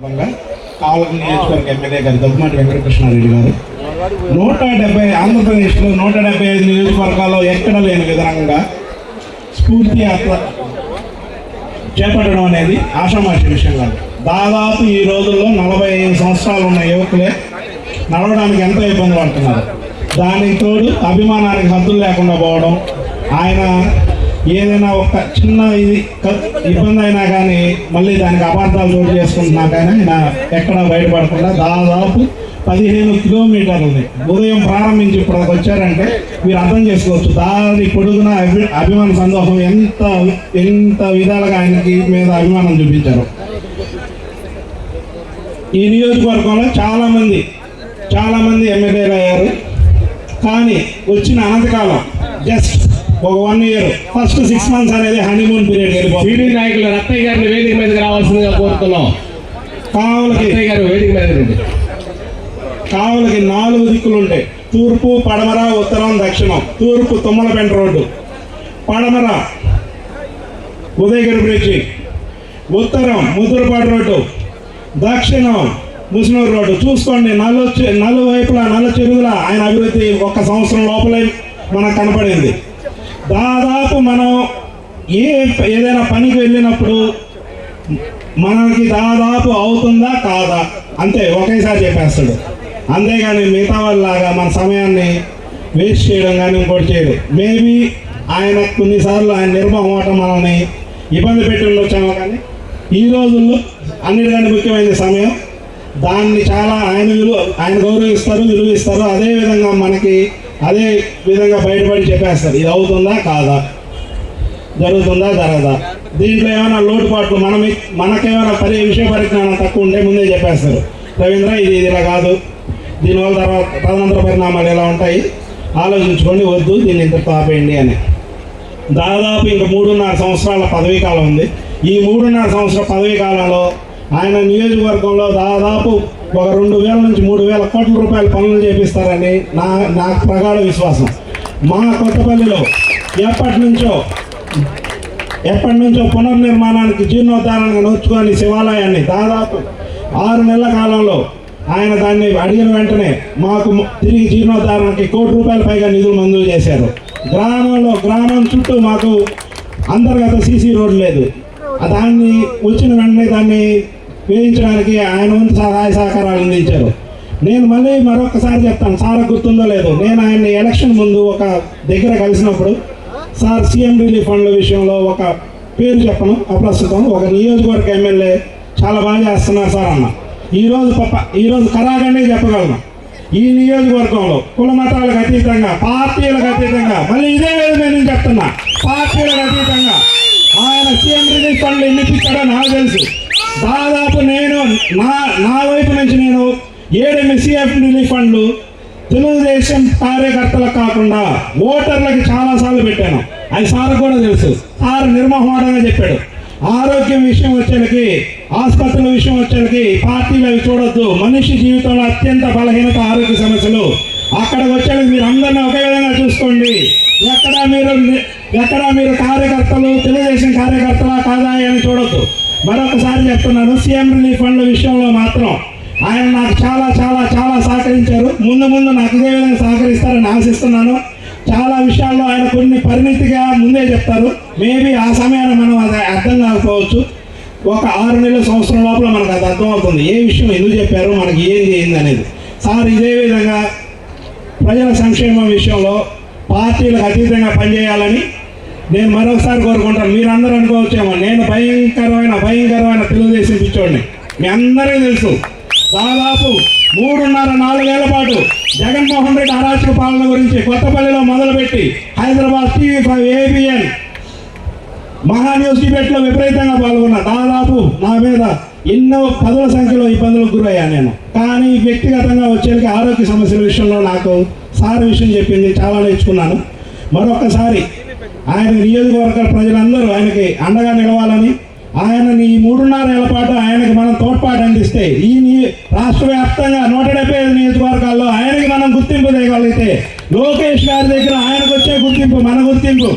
కావలి నియోజకవర్గ ఎమ్మెల్యే గారు దగ్గుమాటి వెంకటకృష్ణారెడ్డి గారు 170 ఆంధ్రప్రదేశ్లో 175 నియోజకవర్గాల్లో ఎక్కడ లేని విధంగా స్ఫూర్తి యాత్ర చేపట్టడం అనేది ఆషామాషి విషయం కాదు. దాదాపు ఈ రోజుల్లో 45 సంవత్సరాలు ఉన్న యువకులే నడవడానికి ఎంతో ఇబ్బంది పడుతున్నారు. దానికి తోడు అభిమానానికి హద్దులు లేకుండా పోవడం, ఆయన ఏదైనా ఒక చిన్న ఇబ్బంది అయినా కానీ మళ్ళీ దానికి అపార్థాలు చోటు చేసుకుంటున్నా కానీ ఆయన ఎక్కడ బయటపడకుండా దాదాపు 15 కిలోమీటర్లని ఉదయం ప్రారంభించి ఇప్పటికి వచ్చారంటే మీరు అర్థం చేసుకోవచ్చు. దాని పొడుగున అభిమాన సందోహం ఎంత విధాలుగా ఆయనకి మీద అభిమానం చూపించారు. ఈ నియోజకవర్గంలో చాలామంది ఎమ్మెల్యేలు అయ్యారు. కానీ వచ్చిన అనంతకాలం జస్ట్ ఒక 1 year, ఫస్ట్ 6 months అనేది హనీమూన్ పీరియడ్ వెళ్ళిపోతుంది. నాయకులు రత్తయ్య గారిని వేదిక మీదకి రావాల్సిందిగా కోరుతున్నాం. కావలికి వేదిక మీద కావలికి 4 దిక్కులు ఉంటాయి. తూర్పు, పడమర, ఉత్తరం, దక్షిణం. తూర్పు తుమ్మలపెంట రోడ్డు, పడమర ఉదయగిరి బ్రిడ్జి, ఉత్తరం ముద్దులపాడు రోడ్డు, దక్షిణం ముసునూరు రోడ్డు. చూసుకోండి, నలువైపులా నల్ల చెరువుల ఆయన అభివృద్ధి 1 సంవత్సరం లోపలే మనకు కనపడింది. దాదాపు మనం ఏదైనా పనికి వెళ్ళినప్పుడు మనకి దాదాపు అవుతుందా కాదా అంతే ఒకేసారి చెప్పేస్తాడు. అంతేగాని మిగతా వాళ్ళలాగా మన సమయాన్ని వేస్ట్ చేయడం కానీ ఇంకోటి చేయడు. మేబీ ఆయన కొన్నిసార్లు ఆయన నిర్మోహమాటం మనల్ని ఇబ్బంది పెట్టి ఉండొచ్చామో, కానీ ఈ రోజుల్లో అన్నిటికంటే ముఖ్యమైన సమయం. దాన్ని చాలా ఆయన గౌరవిస్తారు, విలువిస్తారు. అదేవిధంగా మనకి అదే విధంగా బయటపడి చెప్పేస్తారు ఇది అవుతుందా కాదా, జరుగుతుందా జరగదా. దీంట్లో ఏమైనా లోటుపాట్లు మనకేమైనా విషయ పరిజ్ఞానం తక్కువ ఉంటే ముందే చెప్పేస్తారు. రవీంద్ర ఇది ఇలా కాదు, దీనివల్ల తదనంతర పరిణామాలు ఎలా ఉంటాయి ఆలోచించుకోండి, వద్దు దీన్ని ఇంతతో ఆపేయండి అని. దాదాపు ఇంకా 3.5 సంవత్సరాల పదవీ కాలం ఉంది. ఈ 3.5 సంవత్సరాల పదవీ కాలంలో ఆయన నియోజకవర్గంలో దాదాపు ఒక 2,000 నుంచి 3,000 కోట్ల రూపాయల పనులు చేపిస్తారని నాకు ప్రగాఢ విశ్వాసం. మా కొత్తపల్లిలో ఎప్పటి నుంచో పునర్నిర్మాణానికి జీర్ణోద్ధారణగా నోచుకొని శివాలయాన్ని దాదాపు 6 నెలల కాలంలో ఆయన దాన్ని అడిగిన వెంటనే మాకు తిరిగి జీర్ణోద్ధారణకి ₹1 కోటి పైగా నిధులు మంజూరు చేశారు. గ్రామం చుట్టూ మాకు అంతర్గత సీసీ రోడ్డు లేదు. దాన్ని వచ్చిన వెంటనే దాన్ని వేయించడానికి ఆయన వంతు సహాయ సహకారాలు అందించారు. నేను మళ్ళీ మరొకసారి చెప్తాను, సార్ గుర్తుందో లేదు, నేను ఆయన్ని ఎలక్షన్ ముందు ఒక దగ్గర కలిసినప్పుడు సార్ సీఎం రిలీఫ్ ఫండ్ల విషయంలో ఒక పేరు చెప్పను అప్రస్తుతం, ఒక నియోజకవర్గ ఎమ్మెల్యే చాలా బాగా చేస్తున్నారు సార్ అన్న. ఈరోజు కరాగానే చెప్పగలను, ఈ నియోజకవర్గంలో కుల మతాలకు అతీతంగా, పార్టీలకు అతీతంగా, మళ్ళీ ఇదే విధంగా నేను చెప్తున్నా, పార్టీలకు అతీతంగా ఆయన సీఎం రిలీఫ్ ఫండ్లు ఎన్ని ఇప్పించాడో నాకు తెలుసు. దాదాపు నేను నా వైపు నుంచి 7 MSCF రిలీఫ్ ఫండ్లు తెలుగుదేశం కార్యకర్తలకు కాకుండా ఓటర్లకి చాలాసార్లు పెట్టాను. అది సార్ కూడా తెలుసు. సార్ నిర్మోహమాటంగా చెప్పాడు, ఆరోగ్యం విషయం వచ్చేలకి, ఆసుపత్రుల విషయం వచ్చేలకి పార్టీలు అవి చూడొద్దు, మనిషి జీవితంలో అత్యంత బలహీనత ఆరోగ్య సమస్యలు, అక్కడికి వచ్చేది మీరు అందరినీ ఒకే విధంగా చూసుకోండి. ఎక్కడ మీరు కార్యకర్తలు తెలుగుదేశం కార్యకర్తలా కాదా అని చూడొద్దు. మరొకసారి చెప్తున్నాను, సీఎం రిలీఫ్ ఫండ్ల విషయంలో మాత్రం ఆయన నాకు చాలా చాలా చాలా సహకరించారు. ముందు నాకు ఇదే విధంగా సహకరిస్తారని ఆశిస్తున్నాను. చాలా విషయాల్లో ఆయన కొన్ని పరిమితిగా ముందే చెప్తారు. మేబీ ఆ సమయాన్ని మనం అది అర్థం కాకపోవచ్చు. ఒక 6 నెలల సంవత్సరం లోపల మనకు అది అర్థమవుతుంది ఏ విషయం ఎందుకు చెప్పారు, మనకి ఏం చేయింది అనేది. సార్ ఇదే విధంగా ప్రజల సంక్షేమం విషయంలో పార్టీలకు అతీతంగా పనిచేయాలని నేను మరొకసారి కోరుకుంటాను. మీరందరూ అనుకోవచ్చేమో నేను భయంకరమైన తెలుగుదేశం పిచ్చోడిని, మీ అందరికీ తెలుసు. దాదాపు 3.5-4 ఏళ్ల పాటు జగన్మోహన్ రెడ్డి అరాచక పాలన గురించి కొత్తపల్లిలో మొదలుపెట్టి హైదరాబాద్ TV5, ABN, మహాన్యూస్ డిబేట్లో విపరీతంగా పాల్గొన్నా. దాదాపు నా మీద ఎన్నో 10ల సంఖ్యలో ఇబ్బందులకు గురయ్యా నేను. కానీ వ్యక్తిగతంగా వచ్చేకి ఆరోగ్య సమస్యల విషయంలో నాకు సార్ విషయం చెప్పింది చాలా నేర్చుకున్నాను. మరొకసారి ఆయన నియోజకవర్గ ప్రజలందరూ ఆయనకి అండగా నిలవాలని, ఆయనని ఈ 3.5 ఏళ్ల పాటు ఆయనకి మనం తోడ్పాటు అందిస్తే ఈ రాష్ట్ర వ్యాప్తంగా 175 నియోజకవర్గాల్లో ఆయనకి మనం గుర్తింపు తేగలిగితే లోకేష్ గారి దగ్గర ఆయనకు వచ్చే గుర్తింపు మన గుర్తింపు